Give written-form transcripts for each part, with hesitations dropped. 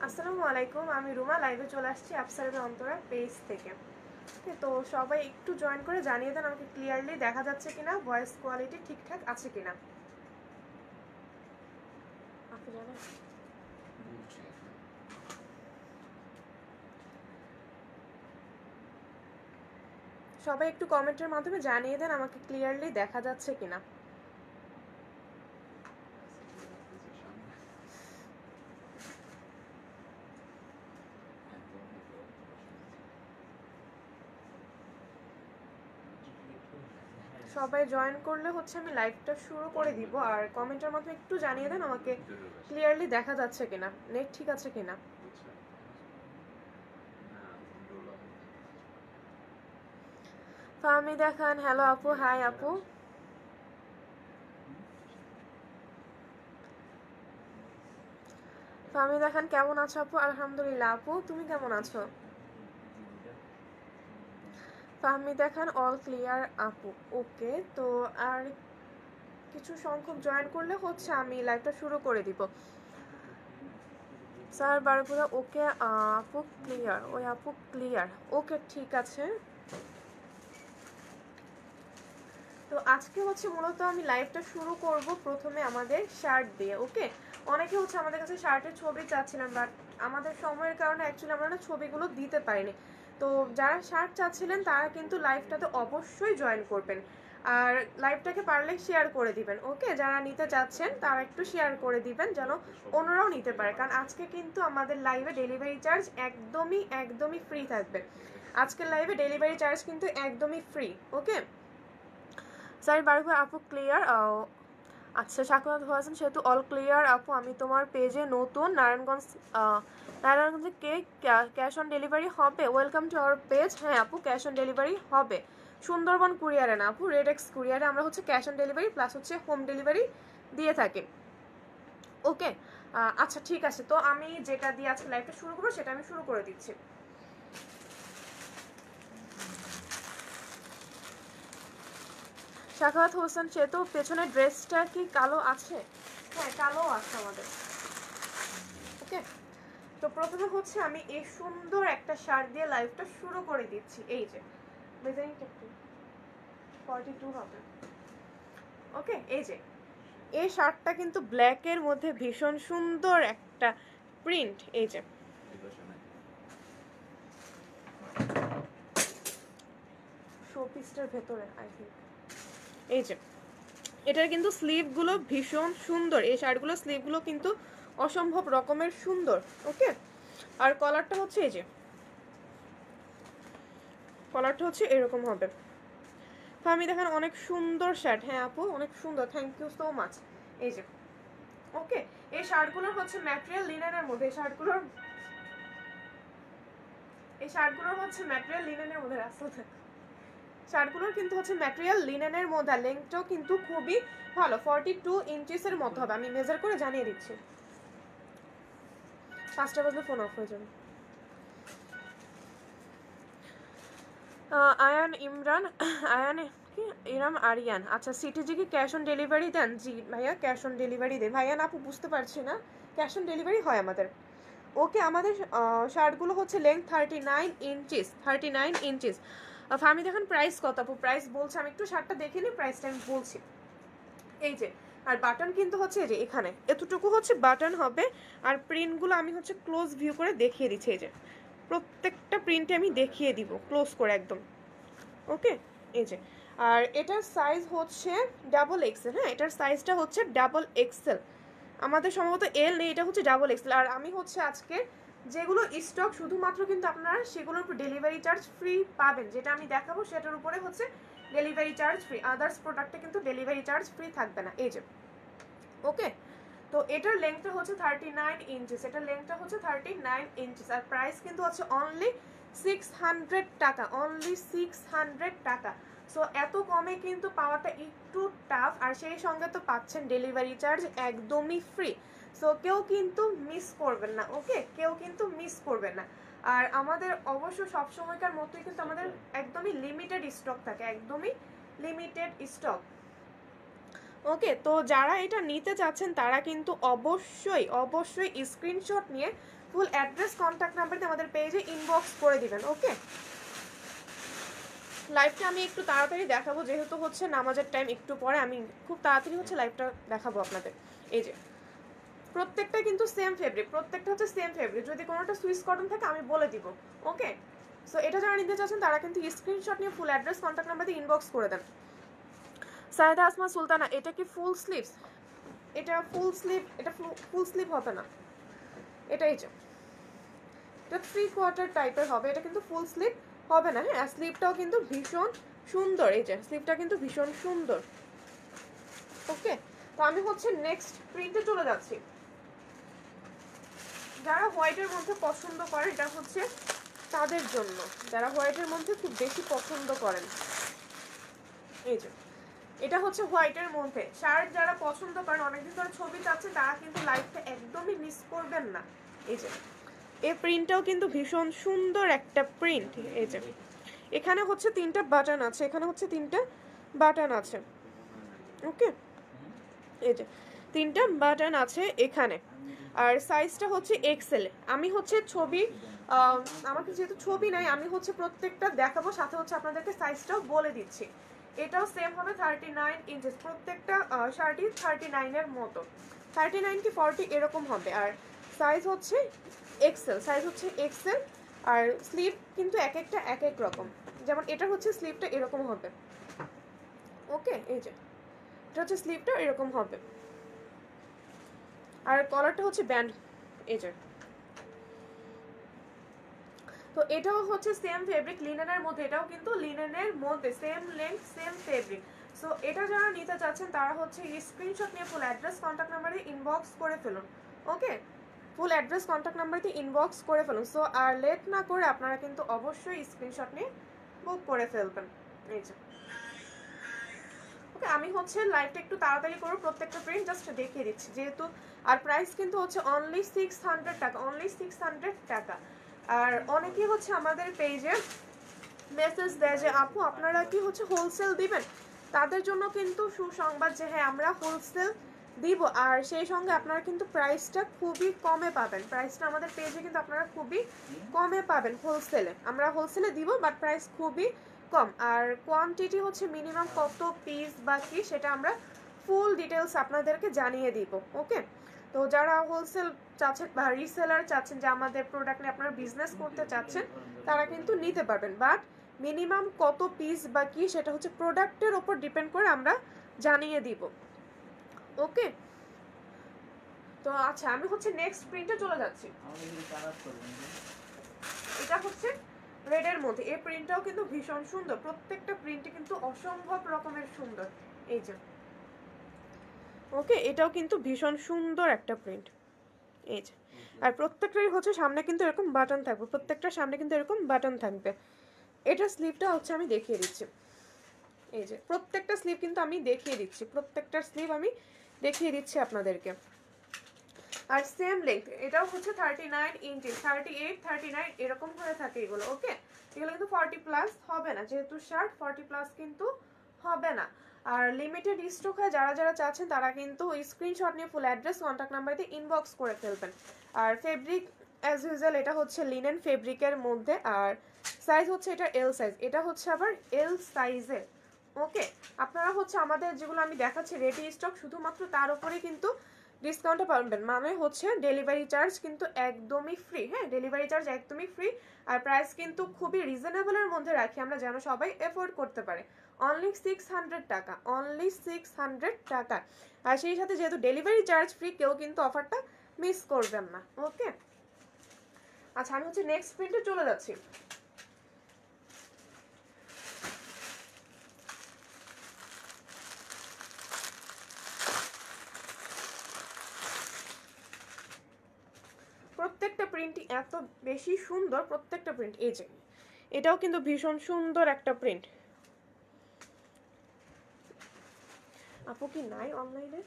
আসসালামু আলাইকুম, আমি রুমা লাইভে চলে আসছি আফসারের অন্তরা পেজ থেকে। তো সবাই একটু জয়েন করে জানিয়ে দেন আমাকে ক্লিয়ারলি দেখা যাচ্ছে কিনা, ভয়েস কোয়ালিটি ঠিকঠাক আছে কিনা। আপনি জানেন সবাই একটু কমেন্টের মাধ্যমে জানিয়ে দেন আমাকে ক্লিয়ারলি দেখা যাচ্ছে কিনা। সবাই জয়েন করলে হচ্ছে আমি লাইভটা শুরু করে দিব, আর কমেন্টের মাধ্যমে একটু জানিয়ে দেন আমাকে ক্লিয়ারলি দেখা যাচ্ছে কিনা, নেট ঠিক আছে কিনা। ফাহমিদা খান, হ্যালো আপু, হাই আপু। ফাহমিদা খান কেমন আছো আপু? আলহামদুলিল্লাহ আপু, তুমি কেমন আছো? ফাহমিদা খান অল ক্লিয়ার আপু। ওকে, তো আর কিছু সংখ্যক জয়েন করলে হচ্ছে আমি লাইভটা শুরু করে দিব। স্যার বারপুরা ওকে আপু ক্লিয়ার, ওই আপু ক্লিয়ার, ওকে ঠিক আছে। তো আজকে হচ্ছে মূলত আমি লাইভটা শুরু করব প্রথমে আমাদের শার্ট দিয়ে। ওকে, অনেকে হচ্ছে আমাদের কাছে শার্টের ছবি চাচ্ছিলেন, বাট আমাদের সময়ের কারণে অ্যাকচুয়ালি আমরা না ছবিগুলো দিতে পারিনি। তো যারা শার্ট চাচ্ছিলেন তারা কিন্তু লাইভটাতে অবশ্যই জয়েন করবেন, আর লাইভটাকে পারলে শেয়ার করে দিবেন। ওকে, যারা নিতে চাচ্ছেন তারা একটু শেয়ার করে দিবেন যেন অন্যরাও নিতে পারে, কারণ আজকে কিন্তু আমাদের লাইভে ডেলিভারি চার্জ একদমই ফ্রি থাকবে। আজকের লাইভে ডেলিভারি চার্জ কিন্তু একদমই ফ্রি। ওকে স্যার বারুফা আপু ক্লিয়ার। আচ্ছা শাকুনাথ হাসান সেহেতু অল ক্লিয়ার আপু। আমি তোমার পেজে নতুন, নারায়ণগঞ্জে ক্যাশ অন ডেলিভারি হবে? Welcome to our page. হ্যাঁ আপু, ক্যাশ অন ডেলিভারি হবে। সুন্দরবন কুরিয়ারে না আপু, রেড এক্স কুরিয়ারে আমরা হচ্ছে ক্যাশ অন ডেলিভারি প্লাস হচ্ছে হোম ডেলিভারি দিয়ে থাকি। ওকে আচ্ছা ঠিক আছে, তো আমি যেটা দিয়ে আজকে লাইভটা শুরু করবো সেটা আমি শুরু করে দিচ্ছি। শাখাওয়াত হোসেন সেতু পেছনের ড্রেসটা কি কালো আছে? হ্যাঁ কালো আছে আমাদের। ওকে, তো প্রথমে হচ্ছে আমি এই সুন্দর একটা শার্ট দিয়ে লাইভটা শুরু করে দিচ্ছি। এই যে মেজারিংটা একটু 42 হবে। ওকে, এই যে এই শার্টটা কিন্তু ব্ল্যাকের মধ্যে ভীষণ সুন্দর একটা প্রিন্ট। এই যে শোপিসটার ভেতরে আই থিঙ্ক। এই যে এটার কিন্তু স্লিভগুলো ভীষণ সুন্দর, এই শার্টগুলো স্লিভগুলো কিন্তু অসম্ভব রকমের সুন্দর। ওকে, আর কলারটা হচ্ছে এই যে কলারটা হচ্ছে এরকম হবে। আমি দেখেন অনেক সুন্দর শার্ট। হ্যাঁ আপু অনেক সুন্দর, থ্যাংক ইউ সো মাচ। এই যে ওকে, এই শার্টগুলোর হচ্ছে ম্যাটেরিয়াল লিনেনের মধ্যে, এই শার্টগুলোর হচ্ছে ম্যাটেরিয়াল লিনেনের মধ্যে। রাস্তা শার্টগুলোর কিন্তু হচ্ছে ম্যাটেরিয়াল লিনেনের মধ্যে, লেন্থটাও কিন্তু খুবই ভালো, 42 ইঞ্চিসের মতো হবে। আমি মেজার করে জানিয়ে দিচ্ছি। 5টা বাজলে ফোন অফ হয়ে যাবে। আয়ান ইমরান, আয়ান কি ইরাম আরিয়ান। আচ্ছা সিটিজি কি ক্যাশ অন ডেলিভারি দেন? জি ভাইয়া ক্যাশ অন ডেলিভারি দেন। ভাইয়া না আপু বুঝতে পারছি না, ক্যাশ অন ডেলিভারি হয় আমাদের। ওকে, আমাদের শার্টগুলো হচ্ছে লেন্থ 39 ইঞ্চিস। আমি দেখেন প্রাইস কত আপু, প্রাইস বলছি আমি একটু শার্টটা দেখে নিই, প্রাইসটা আমি বলছি। এই যে আর বাটন কিন্তু হচ্ছে এই যে এখানে এতটুকু হচ্ছে বাটন হবে, আর প্রিন্টগুলো আমি হচ্ছে ক্লোজ ভিউ করে দেখিয়ে দিচ্ছি। এই যে প্রত্যেকটা প্রিন্টে আমি দেখিয়ে দিব ক্লোজ করে একদম। ওকে, এই যে আর এটার সাইজ হচ্ছে ডাবল এক্সেল। হ্যাঁ এটার সাইজটা হচ্ছে ডাবল এক্সেল, আমাদের সম্ভবত এল নেই, এটা হচ্ছে ডাবল এক্সেল। আর আমি হচ্ছে আজকে যেগুলো স্টক শুধুমাত্র কিন্তু আপনারা সেগুলোর উপর ডেলিভারি চার্জ ফ্রি পাবেন, যেটা আমি দেখাবো সেটার উপরে হচ্ছে ডেলিভারি চার্জ ফ্রি, আদার্স প্রোডাক্টে কিন্তু ডেলিভারি চার্জ ফ্রি থাকবে না। এই যে ওকে, তো এটার লেন্থটা হচ্ছে 39 ইঞ্চিস, এটার লেন্থটা হচ্ছে 39 ইঞ্চিস, আর প্রাইস কিন্তু হচ্ছে অনলি 600 টাকা, অনলি 600 টাকা। সো এত কমে কিন্তু পাওয়াটা একটু টাফ, আর সেই সঙ্গে তো পাচ্ছেন ডেলিভারি চার্জ একদমই ফ্রি। সো কেউ কিন্তু মিস করবেন না। ওকে, কেউ কিন্তু মিস করবেন না। আর আমাদের অবশ্য সবসময়কার মতোই কিন্তু আমাদের একদমই লিমিটেড স্টক থাকে, একদমই লিমিটেড স্টক। ওকে, তো যারা এটা নিতে চাচ্ছেন তারা কিন্তু অবশ্যই স্ক্রিনশট নিয়ে ফুল অ্যাড্রেস কন্ট্যাক্ট নাম্বার দিয়ে আমাদের পেজে ইনবক্স করে দিবেন। ওকে, লাইভটা আমি একটু তাড়াতাড়ি দেখাবো, যেহেতু হচ্ছে নামাজের টাইম একটু পরে, আমি খুব তাড়াতাড়ি হচ্ছে লাইভটা দেখাবো আপনাদের। এই যে প্রত্যেকটা কিন্তু সেম ফেব্রিক, প্রত্যেকটা হচ্ছে সেম ফেব্রিক, যদি কোনোটা সুইস কটন থাকে আমি বলে দিব। ওকে, সো এটা যারা নিতে চাচ্ছেন তারা কিন্তু স্ক্রিনশট নিয়ে ফুল অ্যাড্রেস কন্ট্যাক্ট নাম্বার দিয়ে ইনবক্স করে দেন। সায়েদা আসমা সুলতানা, এটা কি ফুল স্লিভস? এটা ফুল স্লিভ, এটা ফুল স্লিভ হবে না, এটা এই যে এটা 3/4 টাইপের হবে, এটা কিন্তু ফুল স্লিভ হবে না। হ্যাঁ, স্লিভটাও কিন্তু ভীষণ সুন্দর, এই যে স্লিভটা কিন্তু ভীষণ সুন্দর। ওকে, তো আমি হচ্ছে নেক্সট প্রিন্টে চলে যাচ্ছি। যারা হোয়াইটের মধ্যে পছন্দ করেন, এটা হচ্ছে তাদের জন্য, যারা হোয়াইটের মধ্যে খুব বেশি পছন্দ করেন। এই যে এটা হচ্ছে হোয়াইটের মধ্যে শার্ট, যারা পছন্দ করেন, অনেকদিন ধরে ছবি চাচ্ছেন, তারা কিন্তু লাইভটা একদমই মিস করবেন না। এই যে এই প্রিন্টটাও কিন্তু ভীষণ সুন্দর একটা প্রিন্ট। এই যে এখানে হচ্ছে 3টা বাটন আছে, এখানে হচ্ছে 3টা বাটন আছে। ওকে, এই যে 3টা বাটন আছে এখানে, আর সাইজটা হচ্ছে এক্সেল। আমি হচ্ছে ছবি, আমাকে যেহেতু ছবি নাই, আমি হচ্ছে প্রত্যেকটা দেখাবো, সাথে হচ্ছে আপনাদেরকে সাইজটাও বলে দিচ্ছি। এটাও সেম হবে 39 ইঞ্চেস, প্রত্যেকটা শার্টই 39-এর মতো, 39 কি 40 এরকম হবে। আর সাইজ হচ্ছে এক্সেল, সাইজ হচ্ছে এক্সেল। আর স্লিভ কিন্তু এক একটা এক এক রকম, যেমন এটা হচ্ছে স্লিভটা এরকম হবে। ওকে, এই যে এটা হচ্ছে স্লিভটা এরকম হবে, আর কলারটা হচ্ছে ব্যান্ড। এই যে তো এটাও হচ্ছে সেম ফেব্রিক, লিনেনের মধ্যে, এটাও কিন্তু লিনেনের মধ্যে, same length same fabric. So এটা যারা নিতে চাচ্ছেন তারা হচ্ছে স্ক্রিনশট নিয়ে ফুল অ্যাড্রেস কন্ট্যাক্ট নাম্বারে ইনবক্স করে ফেলুন। ওকে, ফুল অ্যাড্রেস কন্ট্যাক্ট নাম্বারতে ইনবক্স করে ফেলুন। সো আর লেট না করে আপনারা কিন্তু অবশ্যই স্ক্রিনশট নিয়ে বুক করে ফেলবেন। এই যে ওকে, আমি হচ্ছে লাইভটা একটু তাড়াতাড়ি করে প্রত্যেকটা প্রিন্ট জাস্ট দেখিয়ে দিচ্ছি যেহেতু। আর প্রাইস কিন্তু হচ্ছে অনলি 600 টাকা, অনলি 600 টাকা। আর অনেকেই হচ্ছে আমাদের পেজে মেসেজ দেয় যে আপু আপনারা কি হচ্ছে হোলসেল দিবেন, তাদের জন্য কিন্তু সুসংবাদ যে হ্যাঁ আমরা হোলসেল দিব, আর সেই সঙ্গে আপনারা কিন্তু প্রাইসটা খুবই কমে পাবেন। প্রাইসটা আমাদের পেজে কিন্তু আপনারা খুবই কমে পাবেন হোলসেলে, আমরা হোলসেলে দিব বাট প্রাইস খুবই কম। আর কোয়ান্টিটি হচ্ছে মিনিমাম কত পিস বা কি সেটা আমরা ফুল ডিটেলস আপনাদেরকে জানিয়ে দিব। ওকে, তো যারা হোলসেল চাচ্ছেন বা রিসেলার চাচ্ছেন যে আমাদের প্রোডাক্ট নিয়ে আপনারা বিজনেস করতে চাচ্ছেন, তারা কিন্তু নিতে পারবেন, বাট মিনিমাম কত পিস বা কি সেটা হচ্ছে প্রোডাক্টের ওপর ডিপেন্ড করে আমরা জানিয়ে দিব। ওকে, তো আচ্ছা আমি হচ্ছে নেক্সট প্রিন্টে চলে যাচ্ছি। এটা হচ্ছে রেডের মধ্যে, এই প্রিন্টটাও কিন্তু ভীষণ সুন্দর, প্রত্যেকটা প্রিন্টই কিন্তু অসম্ভব রকমের সুন্দর। এই যে ওকে, এটাও কিন্তু ভীষণ সুন্দর একটা প্রিন্ট। এই যে আর প্রত্যেকটাই হচ্ছে সামনে কিন্তু এরকম বাটন থাকবে, প্রত্যেকটার সামনে কিন্তু এরকম বাটন থাকবে। এটা স্লিভটা হচ্ছে আমি দেখিয়ে দিচ্ছি। এই যে প্রত্যেকটা স্লিভ কিন্তু আমি দেখিয়ে দিচ্ছি, প্রত্যেকটা স্লিভ আমি দেখিয়ে দিচ্ছি আপনাদেরকে। আর সেম লেন্থ, এটাও হচ্ছে 39 ইঞ্চি, 38 39 এরকম হয়ে থাকে এগুলো। ওকে, এগুলো কিন্তু 40 প্লাস হবে না, যেহেতু শার্ট 40 প্লাস কিন্তু হবে না। আর লিমিটেড স্টক হয়, যারা যারা চাচ্ছেন তারা কিন্তু স্ক্রিনশট নিয়ে ফুল অ্যাড্রেস কন্ট্যাক্ট নাম্বার দিয়ে ইনবক্স করে ফেলবেন। আর ফেব্রিক অ্যাজ ইউজুয়াল এটা হচ্ছে লিনেন ফেব্রিকের মধ্যে, আর সাইজ হচ্ছে এটা এল সাইজ, এটা হচ্ছে আবার এল সাইজের। ওকে, আপনারা হচ্ছে আমাদের যেগুলো আমি দেখাচ্ছি রেডি স্টক, শুধুমাত্র তার উপরে কিন্তু ডিসকাউন্টে পাবেন, মানে হচ্ছে ডেলিভারি চার্জ কিন্তু একদমই ফ্রি। হ্যাঁ, ডেলিভারি চার্জ একদমই ফ্রি, আর প্রাইস কিন্তু খুবই রিজনেবলের মধ্যে রাখি আমরা, যেন সবাই এফোর্ড করতে পারে। অনলি 600 টাকা, অনলি 600 টাকা। আর সেই সাথে যেহেতু ডেলিভারি চার্জ ফ্রি, কেউ কিন্তু অফারটা মিস করবেন না। ওকে, আচ্ছা আমি হচ্ছে নেক্সট প্রিন্টে চলে যাচ্ছি। প্রত্যেকটা প্রিন্টই এত বেশি সুন্দর, প্রত্যেকটা প্রিন্ট। এই যে এটাও কিন্তু ভীষণ সুন্দর একটা প্রিন্ট। আপু কি নাই অনলাইনে?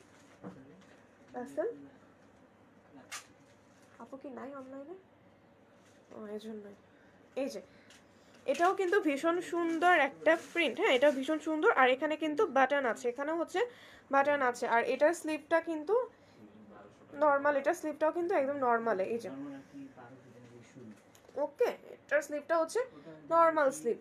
আসেন, আপু কি নাই অনলাইনে? ও এই জন্যই। এই যে এটাও কিন্তু ভীষণ সুন্দর একটা প্রিন্ট। হ্যাঁ, এটাও ভীষণ সুন্দর, আর এখানে কিন্তু বাটন আছে, এখানেও হচ্ছে বাটন আছে। আর এটার স্লিভটা কিন্তু নর্মাল, এটার স্লিভটাও কিন্তু একদম নর্মাল। এই যে ওকে, এটার স্লিপটা হচ্ছে নর্মাল স্লিপ।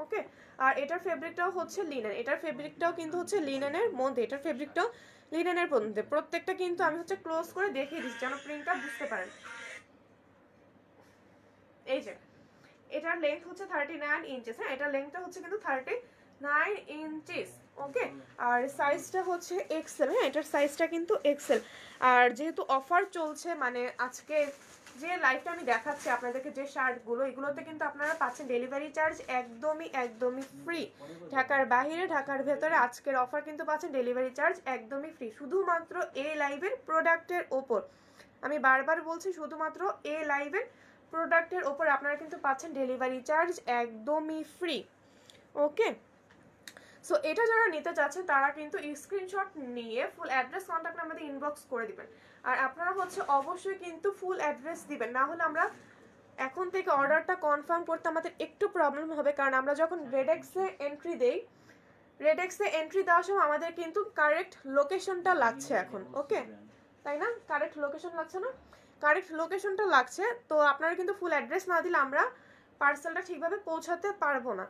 ওকে, আর এটার ফেব্রিকটাও হচ্ছে লিনেন, এটার ফেব্রিকটাও কিন্তু হচ্ছে লিনেনের মধ্যে, এটার ফেব্রিকটাও লিনেনের মধ্যে। প্রত্যেকটা কিন্তু আমি হচ্ছে ক্লোজ করে দেখিয়ে দিচ্ছি যেন প্রিন্টটা বুঝতে পারেন। এই যে এটার লেন্থ হচ্ছে 39 ইঞ্চেস, হ্যাঁ এটার লেন্থটা হচ্ছে কিন্তু 39 ইঞ্চেস। ওকে, আর সাইজটা হচ্ছে এক্সেল, হ্যাঁ এটার সাইজটা কিন্তু এক্সেল। আর যেহেতু অফার চলছে, মানে আজকে যে লাইভটা আমি দেখাচ্ছি আপনাদেরকে, যে শার্টগুলো, এগুলোতে কিন্তু আপনারা পাচ্ছেন ডেলিভারি চার্জ একদমই ফ্রি। ঢাকার বাইরে ঢাকার ভেতরে আজকের অফার কিন্তু পাচ্ছেন ডেলিভারি চার্জ একদমই ফ্রি, শুধুমাত্র এই লাইভের প্রোডাক্টের ওপর। আমি বারবার বলছি, শুধুমাত্র এই লাইভের প্রোডাক্টের ওপর আপনারা কিন্তু পাচ্ছেন ডেলিভারি চার্জ একদমই ফ্রি। ওকে, সো এটা যারা নিতে চাচ্ছেন তারা কিন্তু স্ক্রিনশট নিয়ে ফুল অ্যাড্রেস কন্ট্যাক্ট নাম্বার দিয়ে ইনবক্স করে দিবেন। আর আপনারা হচ্ছে অবশ্যই কিন্তু ফুল অ্যাড্রেস দিবেন, না হলে আমরা এখন থেকে অর্ডারটা কনফার্ম করতে আমাদের একটু প্রবলেম হবে। কারণ আমরা যখন রেডেক্সে এন্ট্রি দেই, রেডেক্সে এন্ট্রি দেওয়ার সময় আমাদের কিন্তু কারেক্ট লোকেশনটা লাগছে এখন। ওকে, তাই না? কারেক্ট লোকেশন লাগছে না? কারেক্ট লোকেশনটা লাগছে, তো আপনারা কিন্তু ফুল অ্যাড্রেস না দিলে আমরা পার্সেলটা ঠিকভাবে পৌঁছাতে পারবো না।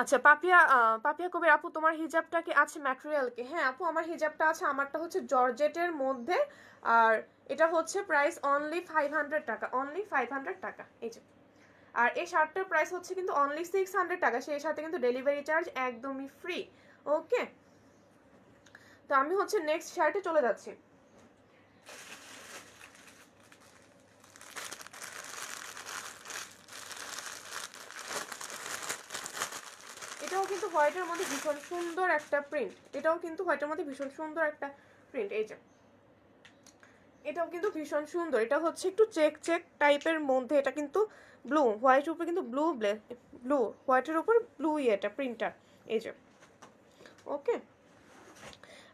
আচ্ছা, পাপিয়া কবির আপু, তোমার হিজাবটা কি আছে ম্যাটেরিয়ালকে? হ্যাঁ আপু, আমার হিজাবটা আছে, আমারটা হচ্ছে জর্জেটের মধ্যে, আর এটা হচ্ছে প্রাইস অনলি 500 টাকা, অনলি 500 টাকা। এই যে, আর এই শার্টটার প্রাইস হচ্ছে কিন্তু অনলি 600 টাকা, সেই সাথে কিন্তু ডেলিভারি চার্জ একদমই ফ্রি। ওকে, তো আমি হচ্ছে নেক্সট শার্টে চলে যাচ্ছি। এটাও কিন্তু হোয়াইটের মধ্যে ভীষণ সুন্দর একটা প্রিন্ট, এটাও কিন্তু হোয়াইটের মধ্যে ভীষণ সুন্দর একটা প্রিন্ট। এই যে, এটাও কিন্তু ভীষণ সুন্দর, এটা হচ্ছে একটু চেক চেক টাইপের মধ্যে, এটা কিন্তু ব্লু হোয়াইটের উপর কিন্তু ব্লু হোয়াইটের উপর ব্লু এটা প্রিন্টার। এই যে, ওকে,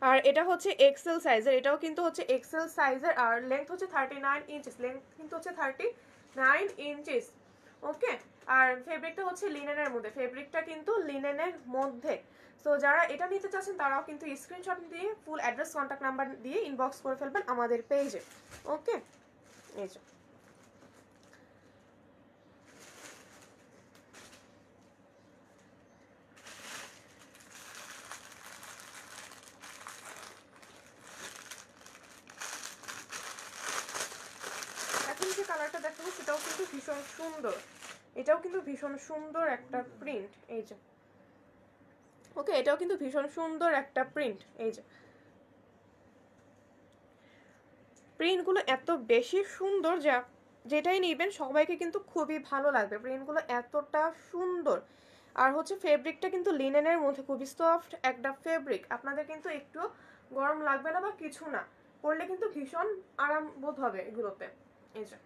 আর এটা হচ্ছে এক্সেল সাইজের, এটাও কিন্তু হচ্ছে এক্সেল সাইজের, আর লেন্থ হচ্ছে 39 ইঞ্চেস, লেন্থ কিন্তু হচ্ছে 39 ইঞ্চেস। ওকে, আর ফেব্রিকটা হচ্ছে লিনেনের মধ্যে, ফেব্রিকটা কিন্তু লিনেনের মধ্যে। সো যারা এটা নিতে চাচ্ছেন তারাও কিন্তু স্ক্রিনশট দিয়ে ফুল অ্যাড্রেস কন্ট্যাক্ট নাম্বার দিয়ে ইনবক্স করে ফেলবেন আমাদের পেজে। ওকে, এই যে, এখন যে কালারটা দেখাবো সেটাও কিন্তু ভীষণ সুন্দর, এটাও কিন্তু ভীষণ সুন্দর একটা প্রিন্ট। এই যে, ওকে, এটাও কিন্তু ভীষণ সুন্দর একটা প্রিন্ট। এই যে, প্রিন্টগুলো এত বেশি সুন্দর, যা যেটাই নেবেন সবাইকে কিন্তু খুবই ভালো লাগবে, প্রিন্টগুলো এতটা সুন্দর। আর হচ্ছে ফেব্রিকটা কিন্তু লিনেনের মধ্যে খুবই সফট একটা ফেব্রিক, আপনাদের কিন্তু একটু গরম লাগবে না বা কিছু না, পরলে কিন্তু ভীষণ আরাম বোধ হবে এগুলোতে। এই যে,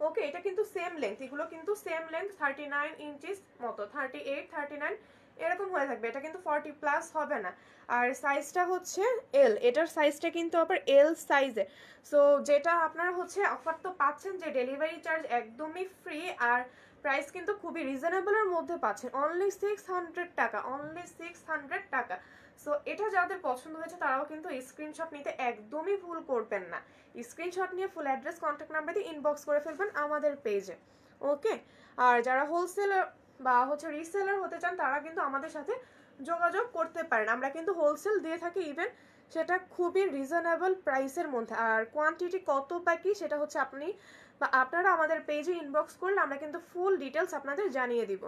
ওকে, এটা কিন্তু সেম লেন্থ, এগুলো কিন্তু সেম লেন্থ 39 ইঞ্চিস মতো, 38 39 এরকম হয়ে থাকবে, এটা কিন্তু 40 প্লাস হবে না। আর সাইজটা হচ্ছে এল, এটার সাইজটা কিন্তু আবার এল সাইজে। সো যেটা আপনারা হচ্ছে অফার তো পাচ্ছেন যে ডেলিভারি চার্জ একদমই ফ্রি, আর প্রাইস কিন্তু খুবই রিজনেবলের মধ্যে পাচ্ছেন, অনলি 600 টাকা, অনলি 600 টাকা। সো এটা যাদের পছন্দ হয়েছে তারাও কিন্তু স্ক্রিনশট নিতে একদমই ভুল করবেন না, স্ক্রিনশট নিয়ে ফুল অ্যাড্রেস কন্ট্যাক্ট নাম্বার দিয়ে ইনবক্স করে ফেলবেন আমাদের পেজে। ওকে, আর যারা হোলসেলার বা হচ্ছে রিসেলার হতে চান তারা কিন্তু আমাদের সাথে যোগাযোগ করতে পারেন, আমরা কিন্তু হোলসেল দিয়ে থাকি, ইভেন সেটা খুবই রিজনেবল প্রাইসের মধ্যে। আর কোয়ান্টিটি কত বাকি সেটা হচ্ছে আপনি বা আপনারা আমাদের পেজে ইনবক্স করলে আমরা কিন্তু ফুল ডিটেলস আপনাদের জানিয়ে দিব।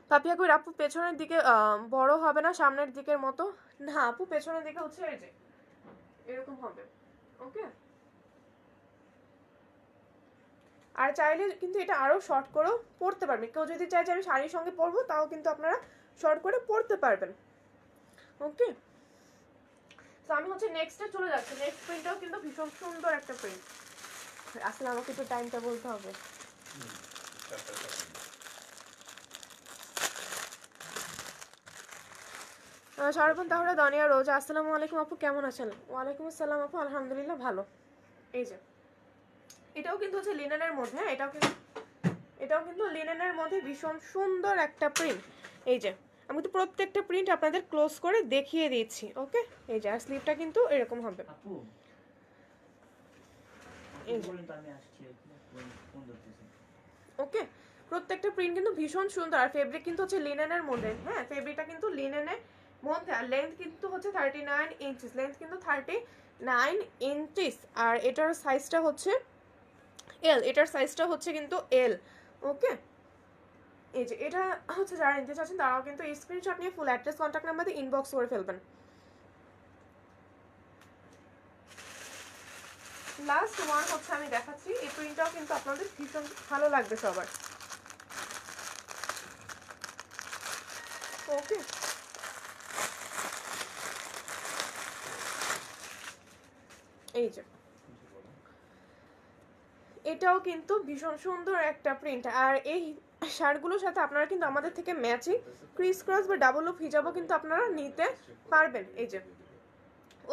পাপিয়া কই আপু, পেছনের দিকে বড় হবে না সামনের দিকের মতো? না আপু, পেছনের দিকে হচ্ছে এই যে এরকম হবে। ওকে, আর চাইলে কিন্তু এটা আরো শর্ট করেও পরতে পারবেন, কেউ যদি চায় যে আমি শাড়ির সঙ্গে পরবো তাও কিন্তু আপনারা শর্ট করে পরতে পারবেন। ওকে, তো আমি হচ্ছে নেক্সটে চলে যাচ্ছি, নেক্সট প্রিন্টটাও কিন্তু ভীষণ সুন্দর একটা প্রিন্ট। আসলে আমাকে একটু টাইমটা বলতে হবে। সর্বন তাহলে দানিয়া রোজা, আসসালামু আলাইকুম আপু, কেমন আছেন? ওয়ালাইকুম আসসালাম আপু, আলহামদুলিল্লাহ ভালো। এই যে, এটাও কিন্তু হচ্ছে লিনেনের মধ্যে, এটাও কিন্তু লিনেনের মধ্যে ভীষণ সুন্দর একটা প্রিন্ট। এই যে, আমি তো প্রত্যেকটা প্রিন্ট আপনাদের ক্লোজ করে দেখিয়ে দিচ্ছি। ওকে, এই যে আর স্লিভটা কিন্তু এরকম হবে। ওকে, প্রত্যেকটা প্রিন্ট কিন্তু ভীষণ সুন্দর, আর ফেব্রিক কিন্তু হচ্ছে লিনেনের মধ্যে। হ্যাঁ, ফেব্রিকটা কিন্তু লিনেনের মধ্যে, আর লেন্থ কিন্তু হচ্ছে 39 ইঞ্চিস, লেন্থ কিন্তু 39 ইঞ্চিস, আর এটার সাইজটা হচ্ছে এল, এটার সাইজটা হচ্ছে কিন্তু এল। ওকে, এই যে এটা হচ্ছে যারা নিতে চাচ্ছেন তারাও কিন্তু এই স্ক্রিনশট নিয়ে ফুল অ্যাড্রেস কন্ট্যাক্ট নাম্বার দিয়ে ইনবক্স করে ফেলবেন। লাস্ট ওয়ান হচ্ছে আমি দেখাচ্ছি, এই প্রিন্টটাও কিন্তু আপনাদের ভীষণ ভালো লাগবে সবার। ওকে, এই যে এটাও কিন্তু ভীষণ সুন্দর একটা প্রিন্ট, আর এই শার্টগুলোর সাথে আপনারা কিন্তু আমাদের থেকে ম্যাচিং ক্রিস ক্রস বা ডাবল লুপ হিজাবও কিন্তু আপনারা নিতে পারবেন। এই যে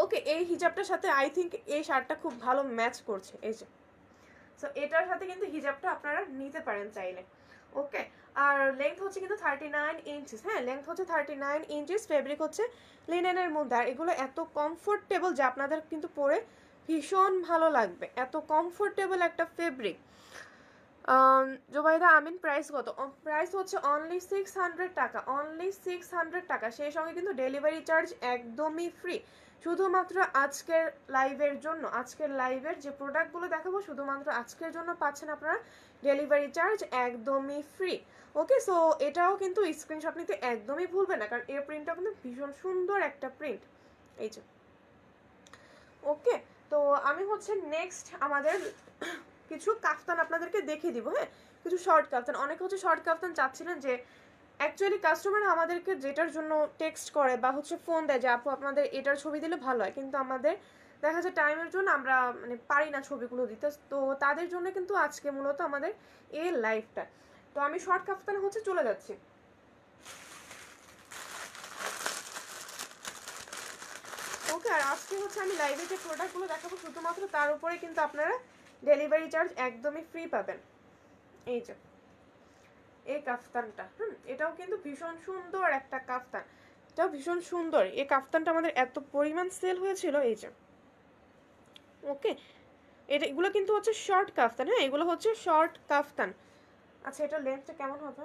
ওকে, এই হিজাবটার সাথে আই থিঙ্ক এই শার্টটা খুব ভালো ম্যাচ করছে। এই যে সো এটার সাথে কিন্তু হিজাবটা আপনারা নিতে পারেন চাইলে। ওকে, আর লেন্থ হচ্ছে কিন্তু 39 ইঞ্চিস। হ্যাঁ, লেন্থ হচ্ছে 39 ইঞ্চিস, ফেব্রিক হচ্ছে লিনেনের মধ্যে, আর এগুলো এত কমফোর্টেবল যে আপনাদের কিন্তু পরে ভীষণ ভালো লাগবে, এত কমফোর্টেবল একটা ফেব্রিক। জোবাইদা আমিন, প্রাইস কত? প্রাইস হচ্ছে অনলি 600 টাকা, অনলি 600 টাকা। সেই সঙ্গে কিন্তু ডেলিভারি চার্জ একদমই ফ্রি, শুধুমাত্র আজকের লাইভের জন্য। আজকের লাইভের যে প্রোডাক্টগুলো দেখাবো শুধুমাত্র আজকের জন্য পাচ্ছেন আপনারা ডেলিভারি চার্জ একদমই ফ্রি। ওকে, সো এটাও কিন্তু স্ক্রিনশট নিতে একদমই ভুলবেন না, কারণ এর প্রিন্টটা কিন্তু ভীষণ সুন্দর একটা প্রিন্ট। এই যে ওকে, তো আমি হচ্ছে নেক্সট আমাদের কিছু কাফতান আপনাদেরকে দেখিয়ে দিব। হ্যাঁ, কিছু শর্ট কাফতান, অনেকে হচ্ছে শর্ট কাফতান চাচ্ছিলেন, যে অ্যাকচুয়ালি কাস্টমার আমাদেরকে যেটার জন্য টেক্সট করে বা হচ্ছে ফোন দেয় যে আপু আপনাদের এটার ছবি দিলে ভালো হয়, কিন্তু আমাদের দেখা যায় টাইমের জন্য আমরা মানে পারি না ছবিগুলো দিতে, তো তাদের জন্য কিন্তু আজকে মূলত আমাদের এই লাইভটা। তো আমি শর্ট কাফতান হচ্ছে চলে যাচ্ছি। ওকে, আর আজকে হচ্ছে আমি লাইভে যে প্রোডাক্টগুলো দেখাবো শুধুমাত্র তার উপরে কিন্তু আপনারা ডেলিভারি চার্জ একদমই ফ্রি পাবেন। এই যে এই কাফতানটা, এটাও কিন্তু ভীষণ সুন্দর একটা কাফতান, এটাও ভীষণ সুন্দর। এই কাফতানটা আমাদের এত পরিমাণ সেল হয়েছিল। এই যে ওকে, এগুলো কিন্তু হচ্ছে শর্ট কাফতান। হ্যাঁ, এগুলো হচ্ছে শর্ট কাফতান। আচ্ছা, এটা লেন্থটা কেমন হবে?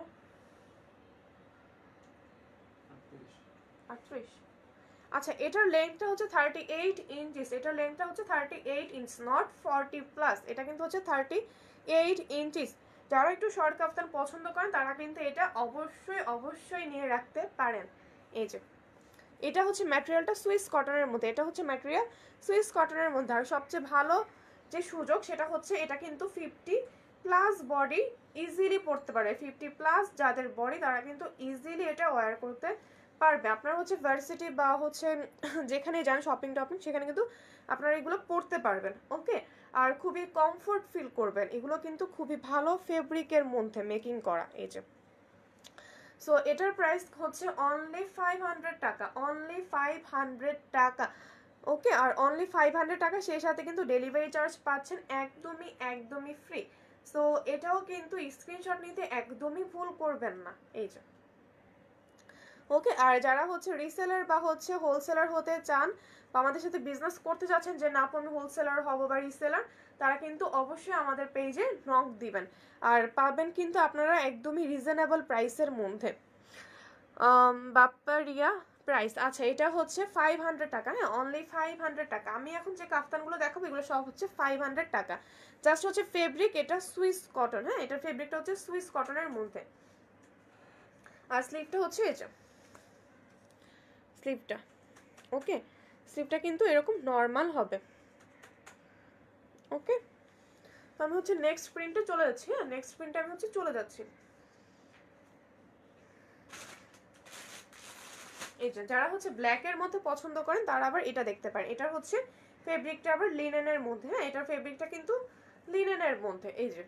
38। আচ্ছা, এটার লেন্থটা হচ্ছে 38 ইঞ্চিস, এটার লেন্থটা হচ্ছে 38 ইঞ্চ, নট 40 প্লাস, এটা কিন্তু হচ্ছে 38 ইঞ্চিস। যারা একটু শর্ট কাফতান পছন্দ করেন তারা কিন্তু এটা অবশ্যই অবশ্যই নিয়ে রাখতে পারেন। এই যে এটা হচ্ছে ম্যাটেরিয়ালটা সুইস কটনের মধ্যে, এটা হচ্ছে ম্যাটেরিয়াল সুইস কটনের মধ্যে, আর সবচেয়ে ভালো যে সুযোগ সেটা হচ্ছে এটা কিন্তু 50 প্লাস বডি ইজিলি পড়তে পারে। 50 প্লাস যাদের বডি তারা কিন্তু ইজিলি এটা ওয়্যার করতে পারবে। আপনার হচ্ছে ভার্সিটি বা হচ্ছে যেখানে যান শপিং টপিং সেখানে কিন্তু আপনারা এগুলো পড়তে পারবেন। ওকে, আর খুবই কমফোর্ট ফিল করবেন, এগুলো কিন্তু খুবই ভালো ফেব্রিকের মধ্যে মেকিং করা। এই যে সো এটার প্রাইস হচ্ছে অনলি 500 টাকা, অনলি 500 টাকা। ওকে, আর অনলি 500 টাকা, সেই সাথে কিন্তু ডেলিভারি চার্জ পাচ্ছেন একদমই একদমই ফ্রি। সো এটাও কিন্তু স্ক্রিনশট নিতে একদমই ভুল করবেন না। এই যে ওকে, আর যারা হচ্ছে রিসেলার বা হচ্ছে হোলসেলার হতে চান বা আমাদের সাথে বিজনেস করতে চাচ্ছেন যে না আপু আমি হোলসেলার হব বা রিসেলার, তারা কিন্তু অবশ্যই আমাদের পেজে নক দিবেন, আর পাবেন কিন্তু আপনারা একদমই রিজনেবল প্রাইসের মধ্যে। বাপ্পা রিয়া, প্রাইস আচ্ছা এটা হচ্ছে 500 টাকা। হ্যাঁ, অনলি 500 টাকা। আমি এখন যে কাফতানগুলো দেখাবো এগুলো সব হচ্ছে 500 টাকা। জাস্ট হচ্ছে ফেব্রিক এটা সুইস কটন। হ্যাঁ, এটার ফেব্রিকটা হচ্ছে সুইস কটনের মধ্যে, আর স্লিভটা হচ্ছে এটা স্লিভটা। ওকে, স্লিভটা কিন্তু এরকম নর্মাল হবে। ওকে, তো আমি হচ্ছে নেক্সট প্রিন্টে চলে যাচ্ছি। হ্যাঁ, নেক্সট প্রিন্টে আমি হচ্ছে চলে যাচ্ছি। এই যে যারা হচ্ছে ব্ল্যাকের মধ্যে পছন্দ করেন তারা আবার এটা দেখতে পারেন, এটার হচ্ছে ফেব্রিকটা আবার লিনেনের মধ্যে। হ্যাঁ, এটার ফেব্রিকটা কিন্তু লিনেনের মধ্যে। এই যে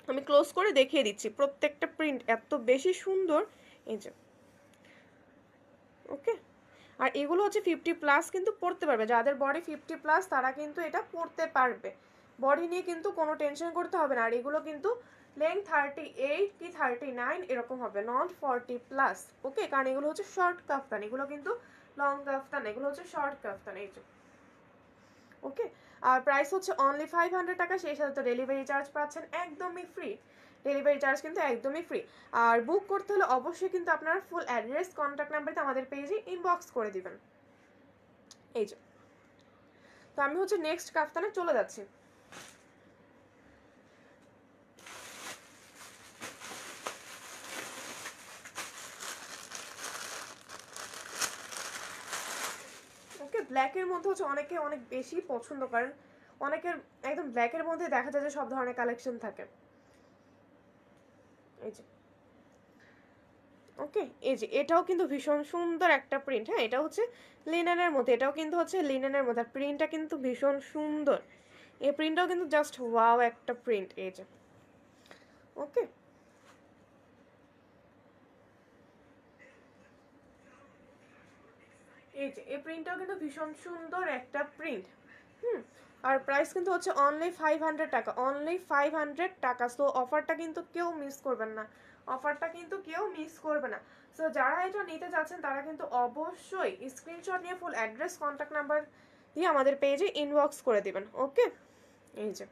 আমি ক্লোজ করে দেখিয়ে দিচ্ছি, প্রত্যেকটা প্রিন্ট এত বেশি সুন্দর। এই যে ওকে, আর এগুলো হচ্ছে 50 প্লাস কিন্তু পড়তে পারবে, যাদের বডি 50 প্লাস তারা কিন্তু এটা পড়তে পারবে, বডি নিয়ে কিন্তু কোনো টেনশন করতে হবে না। আর এগুলো কিন্তু লেন্থ 38 কি 39 এরকম হবে, নট 40+। ওকে, কারণ এগুলো হচ্ছে শর্ট কাফতান, এগুলো কিন্তু লং কাফতান, এগুলো হচ্ছে শর্ট কাফতান। এই যে ওকে, আর প্রাইস হচ্ছে অনলি 500 টাকা, সেই সাথে তো ডেলিভারি চার্জ পাচ্ছেন একদমই ফ্রি, ডেলিভারি চার্জ কিন্তু একদমই ফ্রি। আর বুক করতে হলে অবশ্যই কিন্তু আপনারা ফুল অ্যাড্রেস কন্ট্যাক্ট নাম্বারতে আমাদের পেজে ইনবক্স করে দিবেন। এই যে, তো আমি হচ্ছে নেক্সট কাফতানে চলে যাচ্ছি। ওকে, ব্ল্যাকের মধ্যে হচ্ছে অনেকে অনেক বেশি পছন্দ করেন, অনেকের একদম ব্ল্যাকের মধ্যে দেখা যায় যে সব ধরনের কালেকশন থাকে। এই যে ওকে, এই যে এটাও কিন্তু ভীষণ সুন্দর একটা প্রিন্ট। হ্যাঁ, এটা হচ্ছে লিনেনের মধ্যে, এটাও কিন্তু হচ্ছে লিনেনের মধ্যে, প্রিন্টটা কিন্তু ভীষণ সুন্দর, এই প্রিন্টটাও কিন্তু জাস্ট ওয়াও একটা প্রিন্ট। এই যে ওকে, এই যে এই প্রিন্টটাও কিন্তু ভীষণ সুন্দর একটা প্রিন্ট। আর প্রাইস কিন্তু হচ্ছে অনলি 500 টাকা, অনলি 500 টাকা। সো অফারটা কিন্তু কেউ মিস করবেন না, অফারটা কিন্তু কেউ মিস করবে না। সো যারা এটা নিতে চাচ্ছেন তারা কিন্তু অবশ্যই স্ক্রিনশট নিয়ে ফুল অ্যাড্রেস কন্ট্যাক্ট নাম্বার দিয়ে আমাদের পেজে ইনবক্স করে দিবেন। ওকে, এই যে,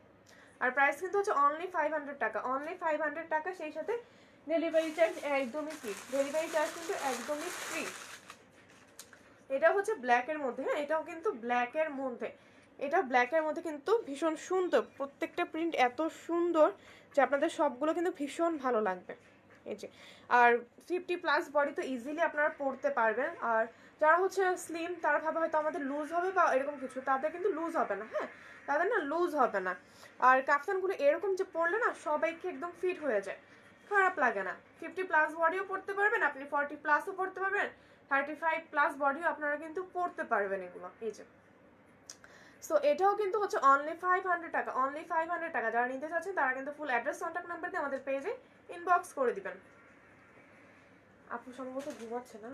আর প্রাইস কিন্তু হচ্ছে অনলি 500 টাকা, অনলি 500 টাকা, সেই সাথে ডেলিভারি চার্জ একদমই ফ্রি, ডেলিভারি চার্জ কিন্তু একদমই ফ্রি। এটা হচ্ছে ব্ল্যাকের মধ্যে। হ্যাঁ, এটাও কিন্তু ব্ল্যাকের মধ্যে, এটা ব্ল্যাকের মধ্যে কিন্তু ভীষণ সুন্দর, প্রত্যেকটা প্রিন্ট এত সুন্দর যে আপনাদের সবগুলো কিন্তু ভীষণ ভালো লাগবে। এই যে, আর 50+ বডি তো ইজিলি আপনারা পরতে পারবেন। আর যারা হচ্ছে স্লিম তারা ভাবে হয়তো আমাদের লুজ হবে বা এরকম কিছু, তাদের কিন্তু লুজ হবে না। হ্যাঁ, তাদের না লুজ হবে না। আর কাফতানগুলো এরকম যে পরলে না সবাইকে একদম ফিট হয়ে যায়, খারাপ লাগে না। 50+ বডিও পরতে পারবেন আপনি, 40+ও পরতে পারবেন, 35+ বডিও আপনারা কিন্তু পরতে পারবেন এগুলো। এই যে, সো এটাও কিন্তু হচ্ছে অনলি 500 টাকা, অনলি 500 টাকা। যারা নিতে চাচ্ছেন তারা কিন্তু ফুল অ্যাড্রেস কন্ট্যাক্ট নাম্বার দিয়ে আমাদের পেজে ইনবক্স করে দিবেন। আপু সম্ভবত ঘুমাচ্ছে না?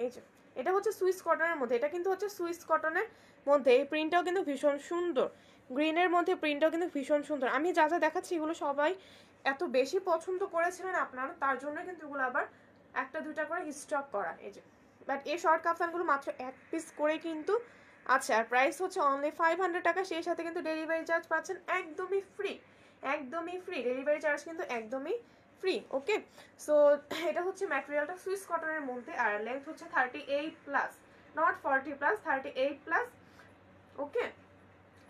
এই যে, এটা হচ্ছে সুইস কটনের মধ্যে, এটা কিন্তু হচ্ছে সুইস কটনের মধ্যে, এই প্রিন্টটাও কিন্তু ভীষণ সুন্দর, গ্রিনের মধ্যে প্রিন্টটাও কিন্তু ভীষণ সুন্দর। আমি যা যা দেখাচ্ছি এগুলো সবাই এত বেশি পছন্দ করেছিলেন আপনারা, তার জন্য কিন্তু এগুলো আবার একটা দুইটা করে স্টক করা। এই যে, বাট এই শর্ট কাফতানগুলো মাত্র 1 পিস করে কিন্তু আছে, আর প্রাইস হচ্ছে অনলি 500 টাকা, সেই সাথে কিন্তু ডেলিভারি চার্জ পাচ্ছেন একদমই ফ্রি, একদমই ফ্রি, ডেলিভারি চার্জ কিন্তু একদমই ফ্রি। ওকে, সো এটা হচ্ছে ম্যাটেরিয়ালটা সুইস কটনের মধ্যে, আর লেন্থ হচ্ছে 38+, নট 40+, 38+। ওকে,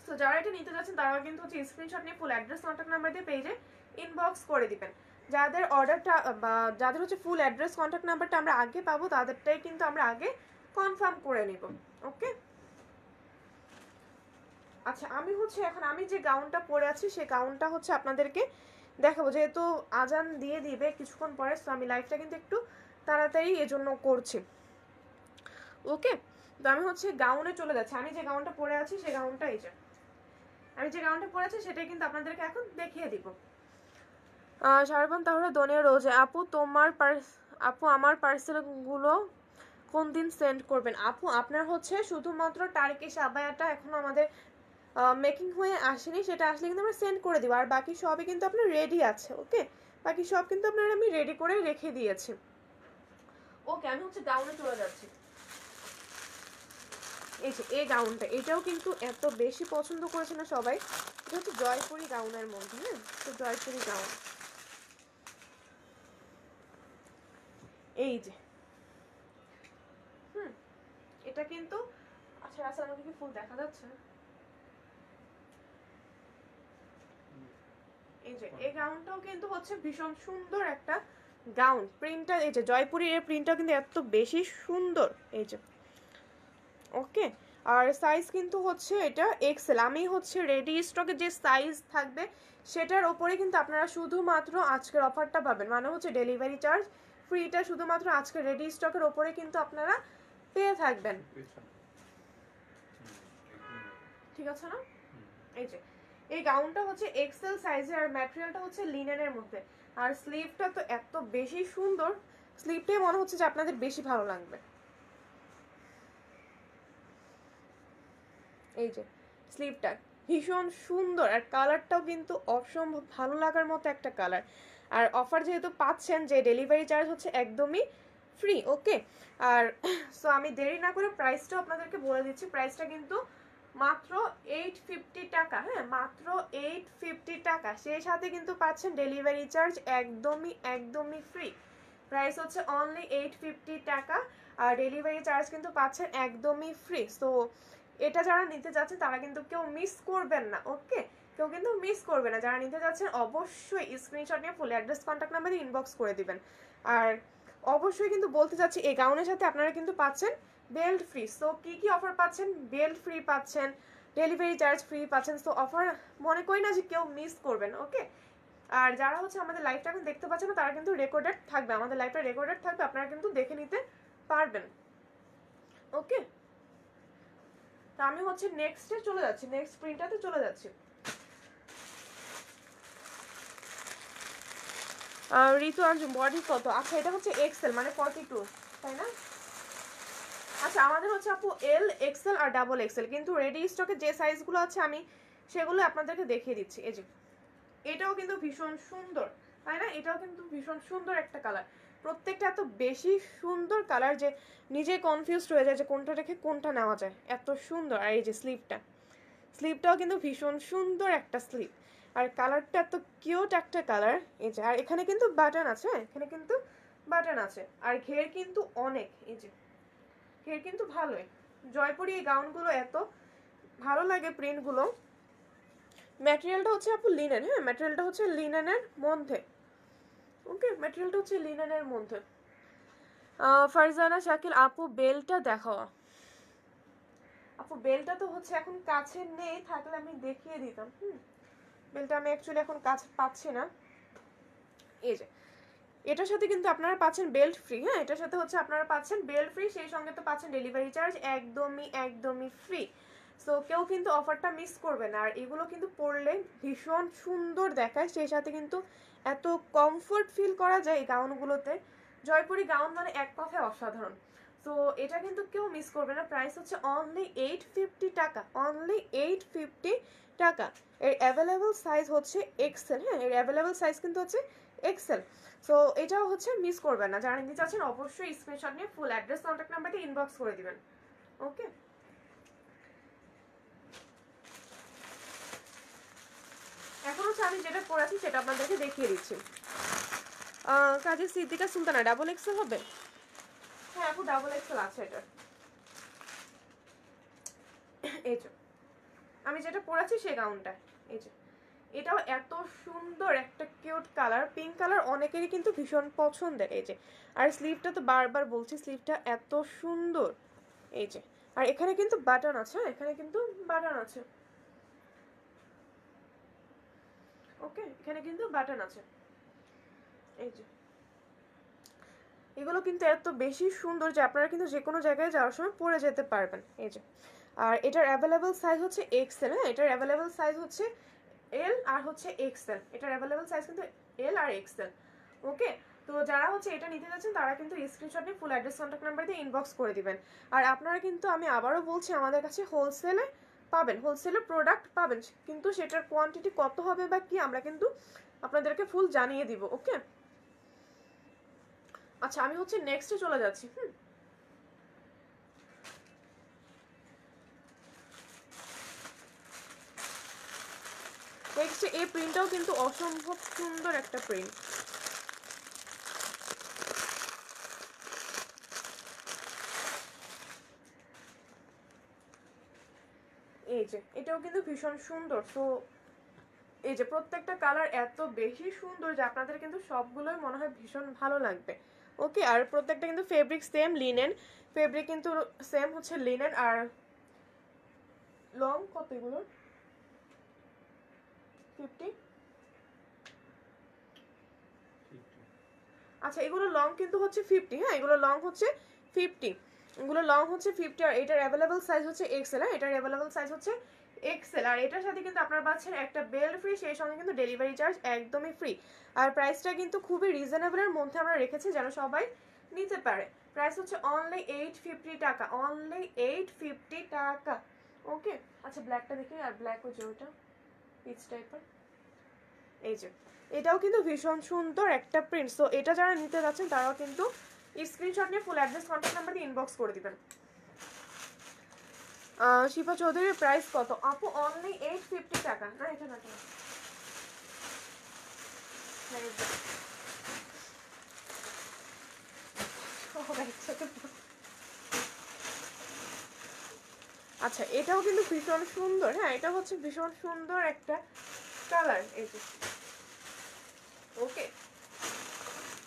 সো যারা এটা নিতে যাচ্ছেন তারা কিন্তু হচ্ছে স্ক্রিনশট নিয়ে ফুল অ্যাড্রেস কন্ট্যাক্ট নাম্বার দিয়ে পেজে ইনবক্স করে দিবেন। যাদের অর্ডারটা বা যাদের হচ্ছে ফুল অ্যাড্রেস কন্ট্যাক্ট নাম্বারটা আমরা আগে পাবো তাদেরটাই কিন্তু আমরা আগে কনফার্ম করে নিব। ওকে, আচ্ছা, আমি হচ্ছে এখন আমি যে গাউনটা পরে আছি সেই গাউনটা হচ্ছে আপনাদেরকে দেখাবো, যেহেতু আজান দিয়ে দিবে কিছুক্ষণ পরে, তো আমি লাইভটা কিন্তু একটু তাড়াতাড়ি এজন্য করছি। ওকে, তো আমি হচ্ছে গাউনে চলে যাচ্ছি। আমি যে গাউনটা পরে আছি সেই গাউনটা, এই যে আমি যে গাউনটা পরে আছি সেটাই কিন্তু আপনাদেরকে এখন দেখিয়ে দিব। সারাবন তাহলে দনিয়া রোজে আপু আপু আমার পার্সেলগুলো কোন দিন সেন্ড করবেন? আপু আপনার হচ্ছে শুধুমাত্র টার্কিশ আবায়াটা এখনো আমাদের মেকিং হয়ে আসেনি, সেটা আসলে কিন্তু আমরা সেন্ড করে দিব, আর বাকি সবই কিন্তু আপনার রেডি আছে। ওকে, বাকি সব কিন্তু আপনার আমি রেডি করে রেখে দিয়েছি। ওকে, আমি হচ্ছে গাউনে চলে যাচ্ছি। এই যে এই গাউনটা, এটাও কিন্তু এত বেশি পছন্দ করেছে না সবাই, এটা হচ্ছে জয়পুরি গাউনের মধ্যে। হ্যাঁ, তো জয়পুরি গাউন, এই যে এটা কিন্তু, আচ্ছা রাসেল আমাকে কি ফুল দেখা যাচ্ছে? এই যে এই গাউনটাও কিন্তু হচ্ছে ভীষণ সুন্দর একটা গাউন, প্রিন্টটা এই যে জয়পুরের এই প্রিন্টটাও কিন্তু এত বেশি সুন্দর। এই যে ওকে, আর সাইজ কিন্তু হচ্ছে এটা এক্সেল। আমি হচ্ছে রেডি স্টকে যে সাইজ থাকবে সেটার ওপরে কিন্তু আপনারা শুধুমাত্র আজকের অফারটা পাবেন, মানে হচ্ছে ডেলিভারি চার্জ ফ্রিটা শুধুমাত্র আজকের রেডি স্টকের ওপরে কিন্তু আপনারা পেয়ে থাকবেন। ঠিক আছে না? এই যে এই গাউনটা হচ্ছে এক্সেল সাইজের, আর ম্যাটেরিয়ালটা হচ্ছে লিনেনের মধ্যে, আর স্লিভটা তো এত বেশি সুন্দর, স্লিভটাই মনে হচ্ছে যে আপনাদের বেশি ভালো লাগবে। এই যে স্লিভটা ভীষণ সুন্দর, আর কালারটাও কিন্তু অসম্ভব ভালো লাগার মতো একটা কালার। আর অফার যেহেতু পাচ্ছেন যে ডেলিভারি চার্জ হচ্ছে একদমই ফ্রি, ওকে। আর সো আমি দেরি না করে প্রাইসটাও আপনাদেরকে বলে দিচ্ছি। প্রাইসটা কিন্তু মাত্র 850 টাকা, হ্যাঁ মাত্র 850 টাকা। সেই সাথে কিন্তু পাচ্ছেন ডেলিভারি চার্জ একদমই ফ্রি। প্রাইস হচ্ছে অনলি 850 টাকা, আর ডেলিভারি চার্জ কিন্তু পাচ্ছেন একদমই ফ্রি। সো এটা যারা নিতে যাচ্ছেন তারা কিন্তু কেউ মিস করবেন না, ওকে। কেউ কিন্তু মিস করবে না। যারা নিতে যাচ্ছেন অবশ্যই স্ক্রিনশট নিয়ে ফুল অ্যাড্রেস কন্ট্যাক্ট নাম্বারে ইনবক্স করে দিবেন। আর অবশ্যই কিন্তু বলতে চাচ্ছি এই গাউনের সাথে আপনারা কিন্তু পাচ্ছেন বেল্ট ফ্রি। সো কি অফার পাচ্ছেন? বেল্ট ফ্রি পাচ্ছেন, ডেলিভারি চার্জ ফ্রি পাচ্ছেন। সো অফার মনে করি না যে কেউ মিস করবেন, ওকে। আর যারা হচ্ছে আমাদের লাইভটা এখন দেখতে পাচ্ছেন না তারা কিন্তু রেকর্ডেড থাকবে, আমাদের লাইভটা রেকর্ডেড থাকবে, আপনারা কিন্তু দেখে নিতে পারবেন, ওকে। তা আমি হচ্ছে নেক্সটে চলে যাচ্ছি, নেক্সট প্রিন্টটাতে চলে যাচ্ছি। ঋতু আঞ্জুম বডি কত? আচ্ছা এটা হচ্ছে এক্সেল মানে 42, তাই না? আচ্ছা আমাদের হচ্ছে আপু এল, এক্সেল আর ডাবল এক্সেল, কিন্তু রেডি স্টকে যে সাইজগুলো আছে আমি সেগুলো আপনাদেরকে দেখিয়ে দিচ্ছি। এই যে এটাও কিন্তু ভীষণ সুন্দর, তাই না? এটাও কিন্তু ভীষণ সুন্দর একটা কালার। প্রত্যেকটা এত বেশি সুন্দর কালার যে নিজে কনফিউজড হয়ে যায় যে কোনটা রেখে কোনটা নেওয়া যায়, এত সুন্দর। আর এই যে স্লিভটাও কিন্তু ভীষণ সুন্দর একটা স্লিভ, আর কালারটা এত কিউট একটা কালার। এই যে আর এখানে কিন্তু বাটন আছে, এখানে কিন্তু বাটন আছে, আর ঘের কিন্তু অনেক, এই যে ঘের কিন্তু ভালোই। জয়পুরি এই গাউনগুলো এত ভালো লাগে প্রিন্টগুলো। ম্যাটেরিয়ালটা হচ্ছে আপু লিনেন, হ্যাঁ ম্যাটেরিয়ালটা হচ্ছে লিনেনের মধ্যে, ওকে ম্যাটেরিয়ালটা হচ্ছে লিনেনের মধ্যে। ফারজানা শাকিল আপু বেলটা দেখাও। আপু বেলটা তো হচ্ছে এখন কাছে নেই, থাকলে আমি দেখিয়ে দিতাম। বেলটা আমি অ্যাকচুয়ালি এখন কাছে পাচ্ছি না। এই যে এটার সাথে কিন্তু আপনারা পাচ্ছেন বেল্ট ফ্রি, হ্যাঁ এটার সাথে হচ্ছে আপনারা পাচ্ছেন বেল্ট ফ্রি, সেই সঙ্গে তো পাচ্ছেন ডেলিভারি চার্জ একদমই ফ্রি। সো কেউ কিন্তু অফারটা মিস করবে না। আর এগুলো কিন্তু পরলে ভীষণ সুন্দর দেখায়, সেই সাথে কিন্তু এত কমফোর্ট ফিল করা যায় এই গাউনগুলোতে। জয়পুরি গাউন মানে এক কথায় অসাধারণ। সো এটা কিন্তু কেউ মিস করবে না। প্রাইস হচ্ছে অনলি 850 টাকা, অনলি 850 টাকা। এর অ্যাভেলেবল সাইজ হচ্ছে এক্সেল, হ্যাঁ এর অ্যাভেলেবল সাইজ কিন্তু হচ্ছে এক্সেল। সো এটাও হচ্ছে মিস করবেন না। যারা নিতে চাচ্ছেন অবশ্যই স্ক্রিনশট নিয়ে ফুল অ্যাড্রেস কন্ট্যাক্ট নাম্বারটি ইনবক্স করে দিবেন, ওকে। এখন হচ্ছে আমি যেটা পড়াচ্ছি সেটা আপনাদেরকে দেখিয়ে দিচ্ছি। কাজী সিদ্দিকা সুলতানা ডাবল এক্সেল হবে? হ্যাঁ আপু ডাবল এক্সেল আছে এটা। এই যে আমি যেটা পড়াচ্ছি সেই গাউনটা, এই যে এটাও এত সুন্দর একটা কিউট কালার, পিঙ্ক কালার অনেকেরই কিন্তু ভীষণ পছন্দের। এই যে আর স্লিভটা তো বারবার বলছি, স্লিভটা এত সুন্দর। এই যে আর এখানে কিন্তু বাটন আছে, এখানে কিন্তু বাটন আছে, ওকে এখানে কিন্তু বাটন আছে। এই যে এগুলো কিন্তু এত বেশি সুন্দর যে আপনারা কিন্তু যে কোনো জায়গায় যাওয়ার সময় পরে যেতে পারবেন। এই যে আর এটার অ্যাভেলেবল সাইজ হচ্ছে এক্সেল, হ্যাঁ এটার অ্যাভেলেবল সাইজ হচ্ছে এল আর হচ্ছে এক্সেল। এটার অ্যাভেলেবল সাইজ কিন্তু এল আর এক্সেল, ওকে। তো যারা হচ্ছে এটা নিতে যাচ্ছেন তারা কিন্তু স্ক্রিনশট নিয়ে ফুল অ্যাড্রেস কন্ট্যাক্ট নাম্বার দিয়ে ইনবক্স করে দিবেন। আর আপনারা কিন্তু আমি আবারও বলছি আমাদের কাছে হোলসেলে পাবেন, হোলসেলে প্রোডাক্ট পাবেন, কিন্তু সেটার কোয়ান্টিটি কত হবে বা কি আমরা কিন্তু আপনাদেরকে ফুল জানিয়ে দিব, ওকে। আচ্ছা আমি হচ্ছে নেক্সটে চলে যাচ্ছি। নেক্সট এই প্রিন্টটাও কিন্তু অসম্ভব সুন্দর একটা প্রিন্ট। এই যে এটাও কিন্তু ভীষণ সুন্দর। তো এই যে প্রত্যেকটা কালার এত বেশি সুন্দর যে আপনাদের কিন্তু সবগুলোই মনে হয় ভীষণ ভালো লাগবে, ওকে। আর প্রত্যেকটা কিন্তু ফেব্রিক সেম লিনেন, ফেব্রিক কিন্তু সেম হচ্ছে লিনেন। আর লং কত এগুলো? 50। আচ্ছা এগুলো লং কিন্তু হচ্ছে 50, হ্যাঁ এগুলো লং হচ্ছে 50, এগুলো লং হচ্ছে 50। আর এটার অ্যাভেলেবল সাইজ হচ্ছে এক্সেল, হ্যাঁ এটার অ্যাভেলেবল সাইজ হচ্ছে এক্সেল। আর এটার সাথে কিন্তু আপনারা পাচ্ছেন একটা বেল্ট ফ্রি, সেই সঙ্গে কিন্তু ডেলিভারি চার্জ একদমই ফ্রি। আর প্রাইসটা কিন্তু খুবই রিজনেবলের মধ্যে আমরা রেখেছি যেন সবাই নিতে পারে। প্রাইস হচ্ছে অনলি 850 টাকা, অনলি 850 টাকা, ওকে আচ্ছা ব্ল্যাকটা দেখি, আর ব্ল্যাক হচ্ছে ওটা পিচ টাইপের, এই যে এটাও কিন্তু ভীষণ সুন্দর একটা প্রিন্ট। সো এটা যারা নিতে যাচ্ছেন তারাও কিন্তু স্ক্রিনশট নিয়ে ফুল অ্যাড্রেস কন্ট্যাক্ট নাম্বার দিয়ে ইনবক্স করে দিবেন। শিফা চৌধুরীর প্রাইস কত আপু? অনলি 850 টাকা। না এটা না, আচ্ছা এটাও কিন্তু ভীষণ সুন্দর। হ্যাঁ এটা হচ্ছে ভীষণ সুন্দর একটা কালার, এই যে ওকে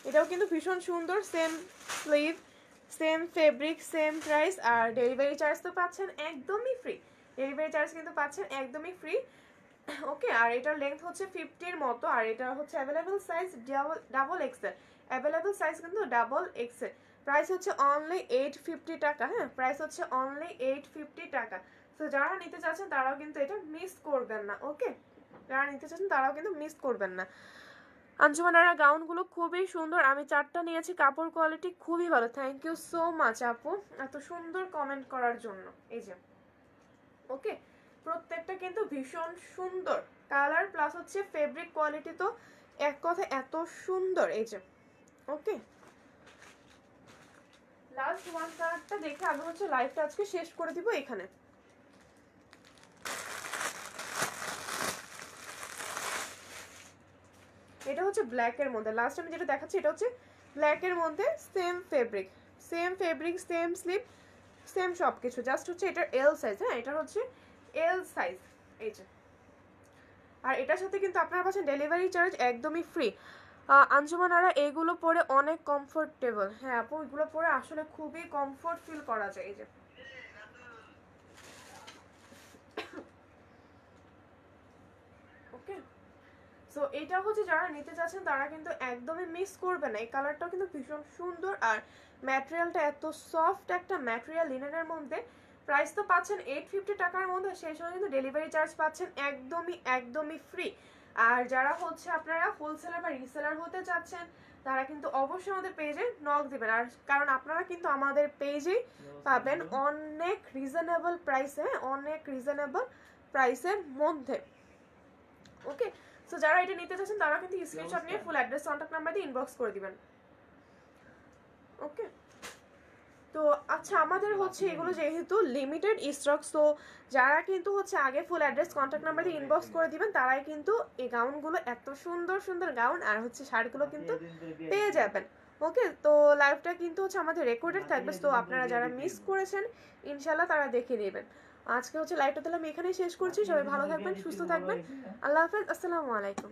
এটাও কিন্তু ভীষণ সুন্দর, same sleeve, same fabric, same price, আর ডেলিভারি চার্জ তো পাচ্ছেন একদমই ফ্রি। ডেলিভারি চার্জ কিন্তু পাচ্ছেন একদমই ফ্রি। ওকে আর এটার লেন্থ হচ্ছে 50 মতো, আর এটা হচ্ছে available size double XL, available size কিন্তু ডাবল এক্সেল। প্রাইস হচ্ছে অনলি 850 টাকা। হ্যাঁ প্রাইস হচ্ছে অনলি 850 টাকা। তো যারা নিতে চাচ্ছেন তারাও কিন্তু এটা মিস করবেন না। ওকে যারা নিতে চাচ্ছেন তারাও কিন্তু মিস করবেন না। আঞ্জুমানারা গাউনগুলো খুবই সুন্দর, আমি 4টা নিয়েছি, কাপড় কোয়ালিটি খুবই ভালো। থ্যাংক ইউ সো মাচ আপু এত সুন্দর কমেন্ট করার জন্য। এই যে ওকে প্রত্যেকটা কিন্তু ভীষণ সুন্দর কালার প্লাস হচ্ছে ফেব্রিক কোয়ালিটি, তো এক কথা এত সুন্দর। এই যে ওকে লাস্ট ওয়ান কালারটা দেখে আমি হচ্ছে লাইভটা আজকে শেষ করে দিব এখানে। এটা হচ্ছে ব্ল্যাকের মধ্যে, লাস্ট আমি যেটা দেখাচ্ছি এটা হচ্ছে ব্ল্যাকের মধ্যে, same fabric, same fabric, same slip, same সব কিছু, জাস্ট হচ্ছে এটার এল সাইজ। হ্যাঁ এটার হচ্ছে এল সাইজ, এই যে আর এটার সাথে কিন্তু আপনারা পাচ্ছেন ডেলিভারি চার্জ একদমই ফ্রি। আঞ্জুমানারা এইগুলো পরে অনেক কমফোর্টেবল। হ্যাঁ আপু এগুলো পরে আসলে খুবই কমফোর্ট ফিল করা যায়। এই যে ওকে সো এটা হচ্ছে যারা নিতে চাচ্ছেন তারা কিন্তু একদমই মিস করবে না। এই কালারটাও কিন্তু ভীষণ সুন্দর, আর ম্যাটেরিয়ালটা এত সফট একটা ম্যাটেরিয়াল লিনেনের মধ্যে। প্রাইস তো পাচ্ছেন 850 টাকার মধ্যে, সেই সময় কিন্তু ডেলিভারি চার্জ পাচ্ছেন একদমই একদমই ফ্রি। আর যারা হচ্ছে আপনারা হোলসেলার বা রিসেলার হতে চাচ্ছেন তারা কিন্তু অবশ্যই আমাদের পেজে নক দিবেন, আর কারণ আপনারা কিন্তু আমাদের পেজেই পাবেন অনেক রিজনেবল প্রাইসে, অনেক রিজনেবল প্রাইসের মধ্যে। ওকে সো যারা এটা নিতে চাচ্ছেন তারা কিন্তু স্ক্রিনশট নিয়ে ফুল অ্যাড্রেস কন্ট্যাক্ট নাম্বার দিয়ে ইনবক্স করে দিবেন। ওকে তো আচ্ছা আমাদের হচ্ছে এগুলো যেহেতু লিমিটেড স্টক, সো যারা কিন্তু হচ্ছে আগে ফুল অ্যাড্রেস কন্ট্যাক্ট নাম্বার দিয়ে ইনবক্স করে দিবেন তারাই কিন্তু এই গাউনগুলো, এত সুন্দর সুন্দর গাউন আর হচ্ছে শাড়িগুলো কিন্তু পেয়ে যাবেন। ওকে তো লাইভটা কিন্তু হচ্ছে আমাদের রেকর্ডেড থাকবে, তো আপনারা যারা মিস করেছেন ইনশাল্লাহ তারা দেখে নেবেন। আজকে হচ্ছে লাইভটা তাহলে আমি এখানেই শেষ করছি। সবাই ভালো থাকবেন, সুস্থ থাকবেন, আল্লাহ হাফেজ, আসসালামু আলাইকুম।